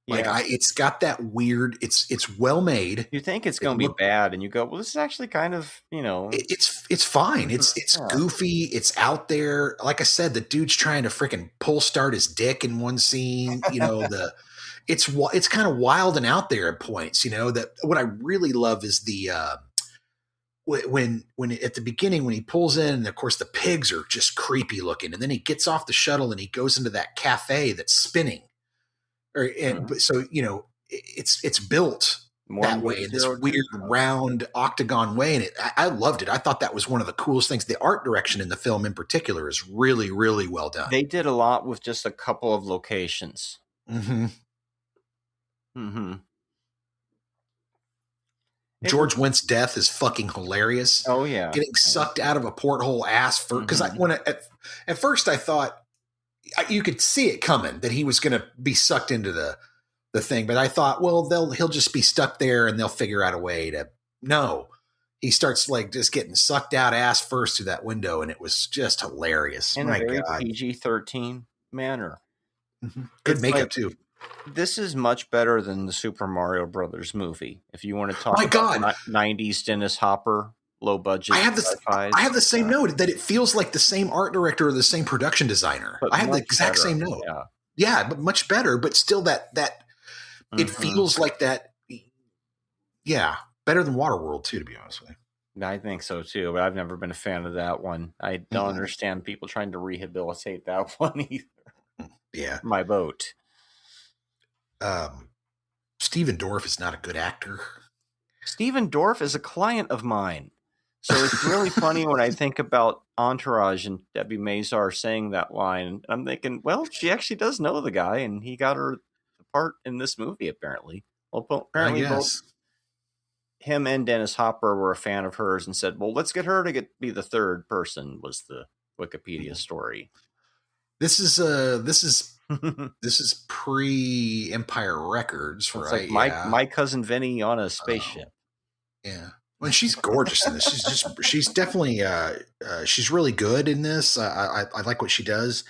It's got that weird. It's well made. You think it's going to be bad, and you go, "Well, this is actually kind of, It's fine. It's goofy. It's out there. Like I said, the dude's trying to freaking pull start his dick in one scene. It's kind of wild and out there at points. That what I really love is the when at the beginning when he pulls in, and of course the pigs are just creepy looking, and then he gets off the shuttle and he goes into that cafe that's spinning. So it's built that way in this weird round octagon way, and I loved it. I thought that was one of the coolest things. The art direction in the film, in particular, is really, really well done. They did a lot with just a couple of locations. George Wendt's death is fucking hilarious. Oh yeah, getting sucked out of a porthole ass for because at first I thought. You could see it coming that he was going to be sucked into the thing, but I thought, well, he'll just be stuck there and they'll figure out a way to. No, he starts like just getting sucked out ass first through that window, and it was just hilarious. In a very PG-13 manner. Good makeup too. This is much better than the Super Mario Brothers movie. If you want to talk about 90s Dennis Hopper. Low budget. I have the same note that it feels like the same art director or the same production designer. I have the exact same note. Yeah, but much better. But still, that it feels like that. Yeah, better than Waterworld too, to be honest with you. I think so too, but I've never been a fan of that one. I don't understand people trying to rehabilitate that one either. Yeah, my vote. Stephen Dorff is not a good actor. Stephen Dorff is a client of mine. So it's really funny when I think about Entourage and Debbie Mazar saying that line. I'm thinking, well, she actually does know the guy, and he got her the part in this movie, apparently. Well, apparently both him and Dennis Hopper were a fan of hers and said, well, let's get her to be the third person, was the Wikipedia story. This is pre-Empire Records, right? It's like my cousin Vinny on a spaceship. Yeah. Well, she's gorgeous in this. She's definitely, she's really good in this. I like what she does.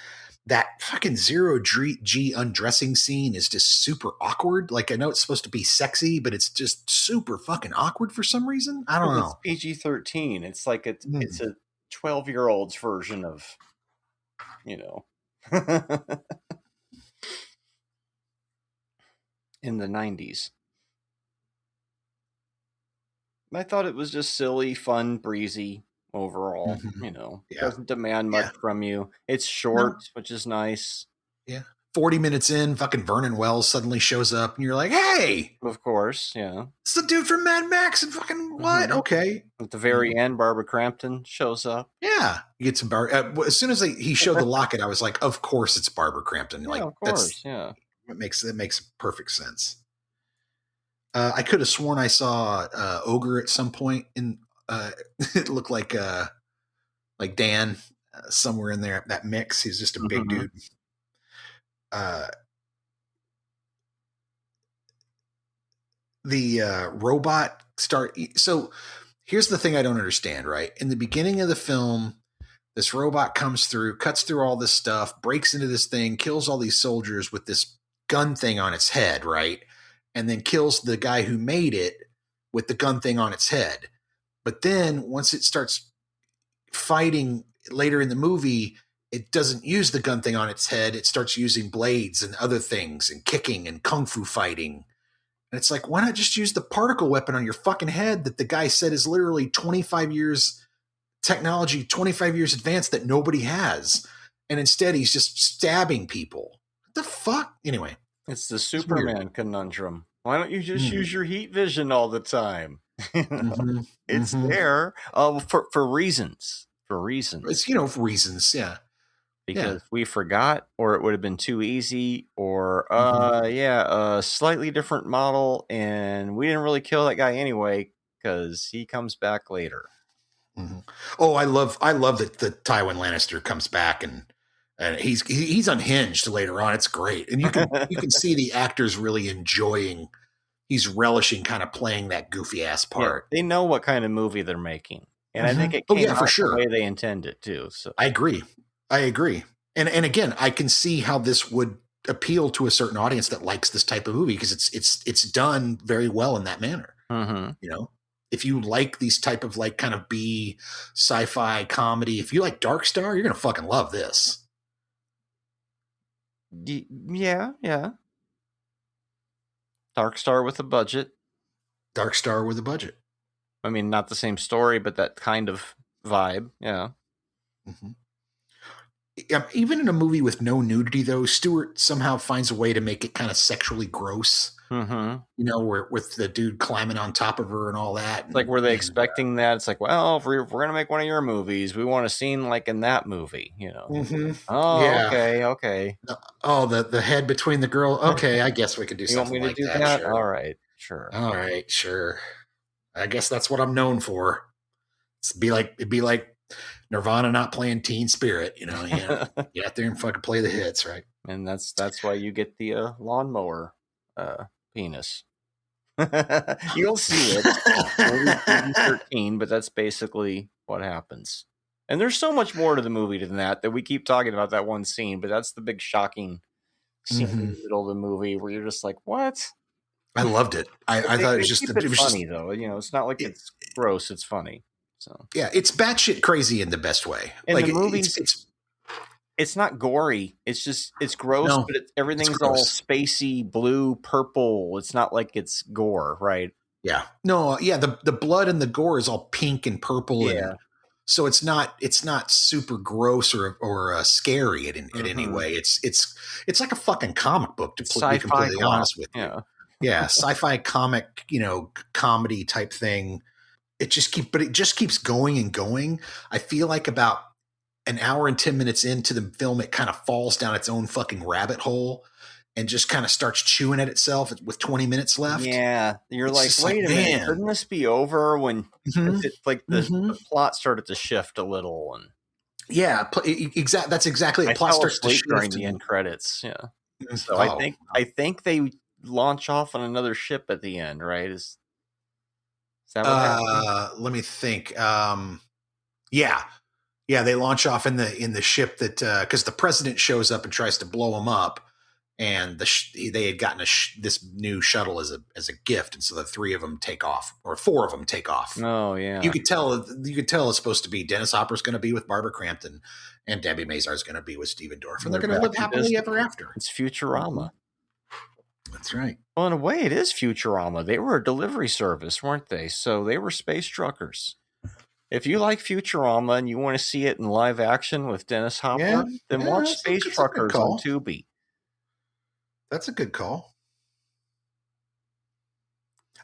That fucking zero G undressing scene is just super awkward. Like, I know it's supposed to be sexy, but it's just super fucking awkward for some reason. I don't know. It's PG-13. It's like it's a 12-year-old's version of, in the 90s. I thought it was just silly, fun, breezy overall. Doesn't demand much from you. It's short, which is nice. Yeah. 40 minutes in, fucking Vernon Wells suddenly shows up and you're like, hey! Of course, yeah. It's the dude from Mad Max and fucking what? Okay. At the very end, Barbara Crampton shows up. Yeah. You get some as soon as he showed the locket, I was like, of course it's Barbara Crampton. Yeah, of course, yeah. It makes perfect sense. I could have sworn I saw Ogre at some point in it looked like Dan somewhere in there, that mix. He's just a big dude. The robot so here's the thing I don't understand, right? In the beginning of the film, this robot comes through, cuts through all this stuff, breaks into this thing, kills all these soldiers with this gun thing on its head, right? And then kills the guy who made it with the gun thing on its head. But then once it starts fighting later in the movie, it doesn't use the gun thing on its head. It starts using blades and other things and kicking and kung fu fighting. And it's like, why not just use the particle weapon on your fucking head that the guy said is literally 25 years technology, 25 years advanced that nobody has. And instead he's just stabbing people. the fuck? Anyway. It's the Superman conundrum. Why don't you just use your heat vision all the time? It's there for reasons. For reasons. It's, for reasons, yeah. Because we forgot, or it would have been too easy, or a slightly different model, and we didn't really kill that guy anyway because he comes back later. Oh, I love that the Tywin Lannister comes back and he's unhinged later on. It's great, and you can see the actors really enjoying. He's relishing kind of playing that goofy ass part. Yeah, they know what kind of movie they're making, and I think it came out the way they intended to. So I agree. And again, I can see how this would appeal to a certain audience that likes this type of movie because it's done very well in that manner. If you like these type of like kind of B sci-fi comedy, if you like Dark Star, you're gonna fucking love this. Yeah. Dark Star with a budget. I mean, not the same story, but that kind of vibe. Yeah. Even in a movie with no nudity, though, Stewart somehow finds a way to make it kind of sexually gross. Where with the dude climbing on top of her and all that. Like, were they expecting that? It's like, well, if we're going to make one of your movies, we want a scene like in that movie, Oh, yeah. Okay. Oh, the head between the girl. Okay, I guess we could do something like that. You want me to do that? Sure. All right, sure. I guess that's what I'm known for. It'd be like Nirvana not playing Teen Spirit, you get out there and fucking play the hits, right? And that's why you get the lawnmower penis. You'll see it. 13, but that's basically what happens. And there's so much more to the movie than that we keep talking about that one scene, but that's the big shocking scene in the middle of the movie where you're just like, what? I loved it. I thought it was just funny though. It's not like it's gross, it's funny. So yeah, it's batshit crazy in the best way. And like the movie, it's not gory. It's gross, but everything's all spacey, blue, purple. It's not like it's gore, right? Yeah. No. Yeah. The blood and the gore is all pink and purple, and so it's not super gross or scary in any way. It's like a fucking comic book to be completely honest with you. Yeah, sci-fi comic, comedy type thing. It just keeps going and going. I feel like about an hour and 10 minutes into the film, it kind of falls down its own fucking rabbit hole and just kind of starts chewing at itself with 20 minutes left. Yeah. You're like, wait a minute, couldn't this be over when the plot started to shift a little? And yeah, that's exactly. The plot starts to shift during the end credits. Yeah. So I think they launch off on another ship at the end, right? Is that what happened? Let me think. Yeah, they launch off in the ship that because the president shows up and tries to blow them up, and they had gotten this new shuttle as a gift, and so the 3 of them take off, or 4 of them take off. Oh yeah, you could tell it's supposed to be Dennis Hopper's going to be with Barbara Crampton, and Debbie Mazar's going to be with Stephen Dorff, and they're going to live happily ever after. It's Futurama. That's right. Well, in a way, it is Futurama. They were a delivery service, weren't they? So they were space truckers. If you like Futurama and you want to see it in live action with Dennis Hopper, then watch Space Truckers on Tubi. That's a good call.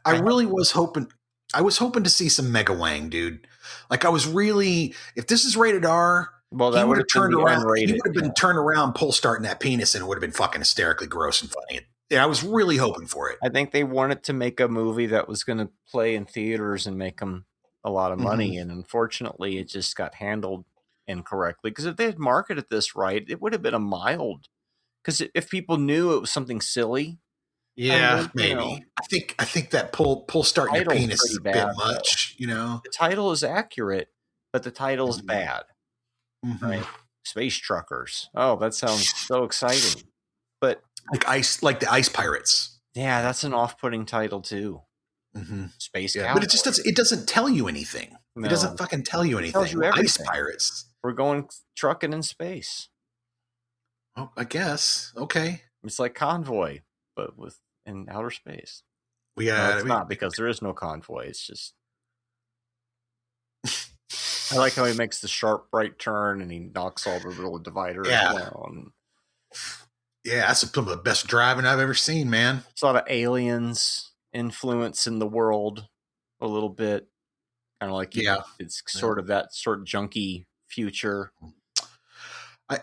I really was hoping. I was hoping to see some Mega Wang, dude. Like I was really. If this is rated R, well, that would have turned around. He would have been turned around, pull starting that penis, and it would have been fucking hysterically gross and funny. Yeah, I was really hoping for it. I think they wanted to make a movie that was going to play in theaters and make them a lot of money, and unfortunately, it just got handled incorrectly. Because if they had marketed this right, it would have been a mild. Because if people knew it was something silly, maybe. I think that pull starting your penis is a bit much. The title is accurate, but the title is bad. Right? Space Truckers. Oh, that sounds so exciting. But like the Ice Pirates. Yeah, that's an off-putting title too. Space Cowboy. But it doesn't tell you anything. No. It doesn't fucking tell you anything. It tells you everything. Ice Pirates. We're going trucking in space. Oh, I guess. Okay. It's like Convoy, but in outer space. It's not, because there is no convoy. It's just I like how he makes the sharp right turn and he knocks all the little dividers down. Yeah, that's some of the best driving I've ever seen, man. It's a lot of aliens influence in the world a little bit. Kind of like it's sort of that sort of junky future. I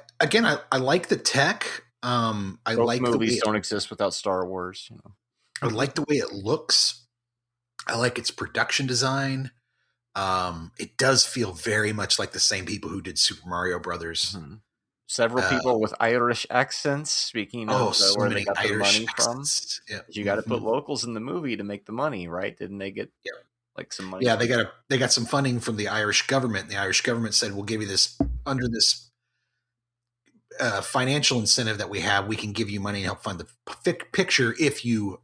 like the tech. I Both like movies don't exist without Star Wars. You know, I like the way it looks. I like its production design. It does feel very much like the same people who did Super Mario Brothers. Mm-hmm. Several people with Irish accents. Speaking of so where many they got their Irish money accents. from, you got to put locals in the movie to make the money, right? Didn't they get like some money? Yeah, they got some funding from the Irish government. And the Irish government said, "We'll give you this under this financial incentive that we have. We can give you money and help fund the picture if you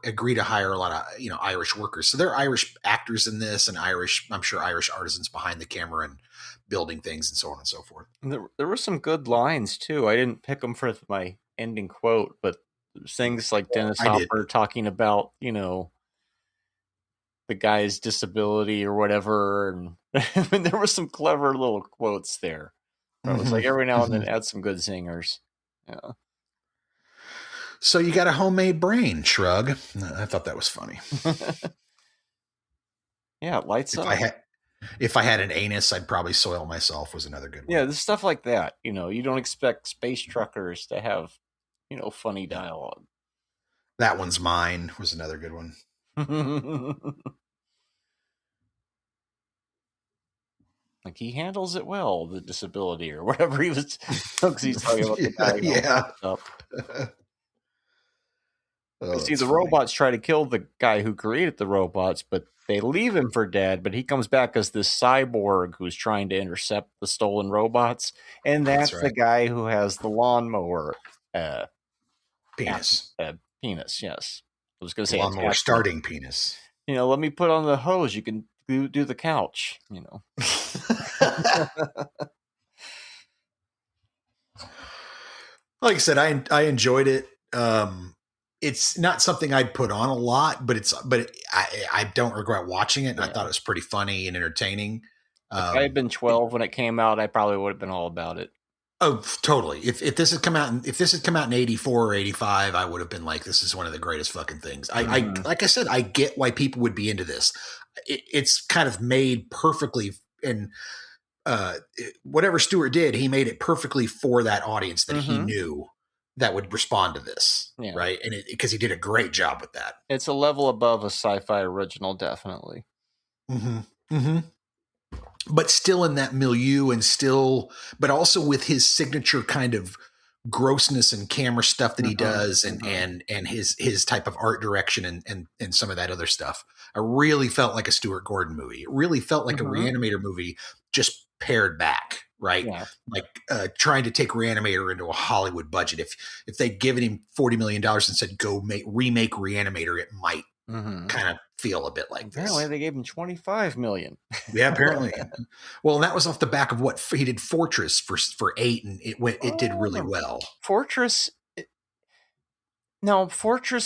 agree to hire a lot of Irish workers." So there are Irish actors in this, and I'm sure Irish artisans behind the camera and building things and so on and so forth. And there were some good lines too. I didn't pick them for my ending quote, but things like Dennis Hopper talking about the guy's disability or whatever, and there were some clever little quotes there. It was like every now and then add some good singers. Yeah. So you got a homemade brain, shrug. I thought that was funny. Yeah, it lights up. If I had an anus, I'd probably soil myself was another good one. Yeah, there's stuff like that. You don't expect Space Truckers to have, funny dialogue. That one's mine was another good one. Like he handles it well, the disability or whatever he was. He's talking about the guy. See, the robots try to kill the guy who created the robots, but they leave him for dead. But he comes back as this cyborg who's trying to intercept the stolen robots, and that's the guy who has the lawnmower penis. Penis, yes. I was going to say lawnmower starting penis. Let me put on the hose. You can do the couch. Like I said, I enjoyed it. It's not something I'd put on a lot, but I don't regret watching it. And I thought it was pretty funny and entertaining. If I had been 12 when it came out, I probably would have been all about it. Oh, totally. If this had come out in 84 or 85, I would have been like, this is one of the greatest fucking things. I like I said, I get why people would be into this. It's kind of made perfectly, and whatever Stewart did, he made it perfectly for that audience that he knew that would respond to this, right? And because he did a great job with that. It's a level above a sci-fi original, definitely. But still in that milieu, but also with his signature kind of grossness and camera stuff that he does, and his type of art direction and some of that other stuff. I really felt like a Stuart Gordon movie. It really felt like a Reanimator movie, just pared back, right? Yeah. Like trying to take Reanimator into a Hollywood budget. If they'd given him $40 million and said, go remake Reanimator, it might kind of feel a bit like this. Apparently they gave him $25 million. Yeah, apparently. Well, and that was off the back of what he did Fortress for $8, and it did really well. Fortress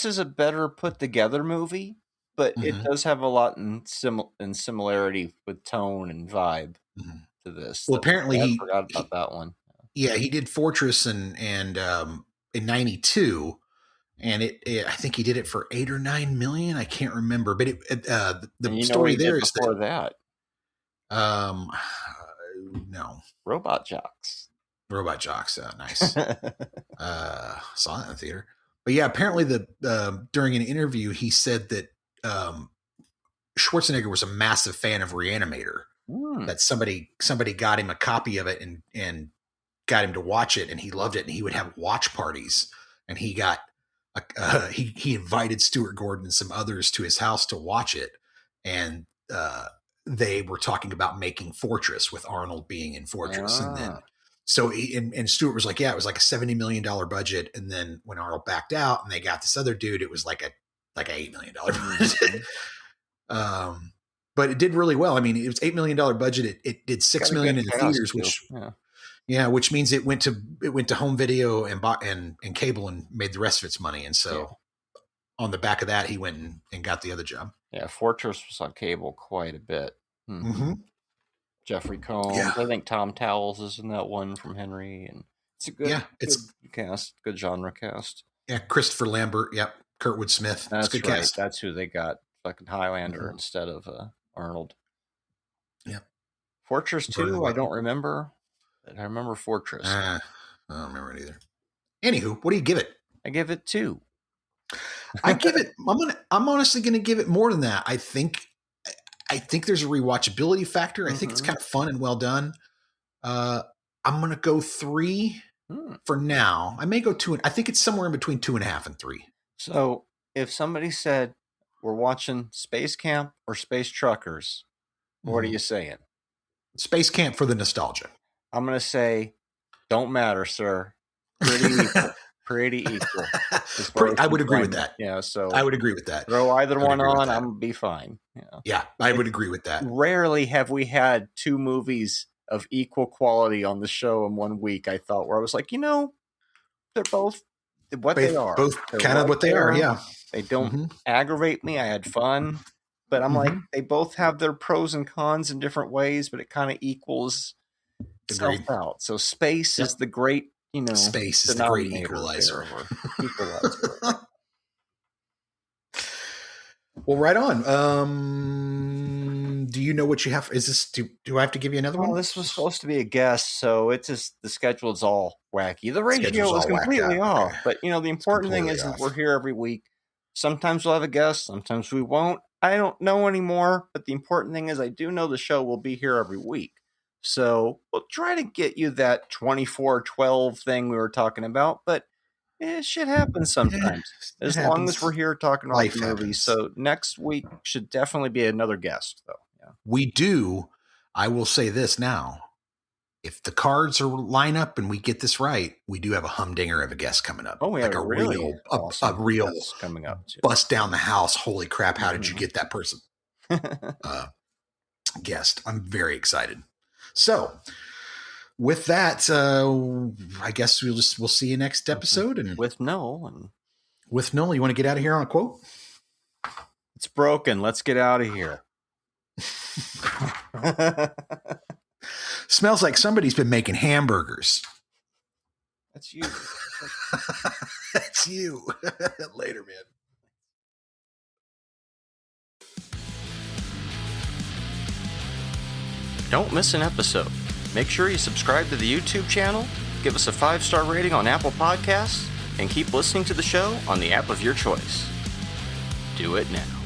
is a better put together movie, but it does have a lot in similarity with tone and vibe to this. Well, apparently I forgot about that one. Yeah, he did Fortress in 92. And I think he did it for $8 or $9 million. I can't remember, but the story there is that. No, Robot Jocks. Nice. Saw that in the theater. But yeah, apparently during an interview he said that Schwarzenegger was a massive fan of Reanimator. That somebody got him a copy of it and got him to watch it, and he loved it, and he would have watch parties, and he got. He invited Stuart Gordon and some others to his house to watch it, and they were talking about making Fortress with Arnold being in Fortress, and then and Stuart was like, yeah, it was like a $70 million budget, and then when Arnold backed out and they got this other dude, it was like an $8 million budget. But it did really well. I mean, it was $8 million budget. It did $6 million in the theaters, which. Yeah, which means it went to home video and cable and made the rest of its money. And so on the back of that, he went and got the other job. Yeah, Fortress was on cable quite a bit. Jeffrey Combs. Yeah. I think Tom Towles is in that one from Henry. And It's a good, good cast, good genre cast. Yeah, Christopher Lambert. Yep, Kurtwood Smith. That's good right. Cast. That's who they got. Fucking Highlander instead of Arnold. Yeah. Fortress 2, I don't remember. I remember Fortress. I don't remember it either. Anywho, what do you give it? I give it 2. I give it. I'm honestly going to give it more than that. I think there's a rewatchability factor. I think it's kind of fun and well done. I'm going to go 3 for now. I may go 2. I think it's somewhere in between 2.5 and 3. So if somebody said we're watching Space Camp or Space Truckers, what are you saying? Space Camp for the nostalgia. I'm going to say, don't matter, sir. Pretty equal. Pretty equal. I would agree with that. Yeah, so I would agree with that. Throw either one on, I'm gonna be fine. Yeah, I would agree with that. Rarely have we had 2 movies of equal quality on the show in 1 week. I thought, where I was like, they're both what they are. Both kind of what they are. Yeah, they don't aggravate me. I had fun, but I'm like, they both have their pros and cons in different ways, but it kind of equals itself out. So space is the great. Space is the great equalizer. Well, right on. Do you know what you have? Is this? Do I have to give you another one? This was supposed to be a guest, so it's just the schedule is all wacky. The ratio is completely off. Okay. But the important thing is that we're here every week. Sometimes we'll have a guest, sometimes we won't. I don't know anymore. But the important thing is, I do know the show will be here every week. So we'll try to get you that 24/12 thing we were talking about, but shit happens sometimes. As long as we're here talking about the movies. So next week should definitely be another guest, though. Yeah. We do. I will say this now. If the cards line up and we get this right, we do have a humdinger of a guest coming up. Oh, we have a real guest coming up. Too. Bust down the house. Holy crap! How did you get that person? Guest. I'm very excited. So, with that, I guess we'll see you next episode. And with Noel, you want to get out of here on a quote? It's broken. Let's get out of here. Smells like somebody's been making hamburgers. That's you. That's you. Later, man. Don't miss an episode. Make sure you subscribe to the YouTube channel, give us a 5-star rating on Apple Podcasts, and keep listening to the show on the app of your choice. Do it now.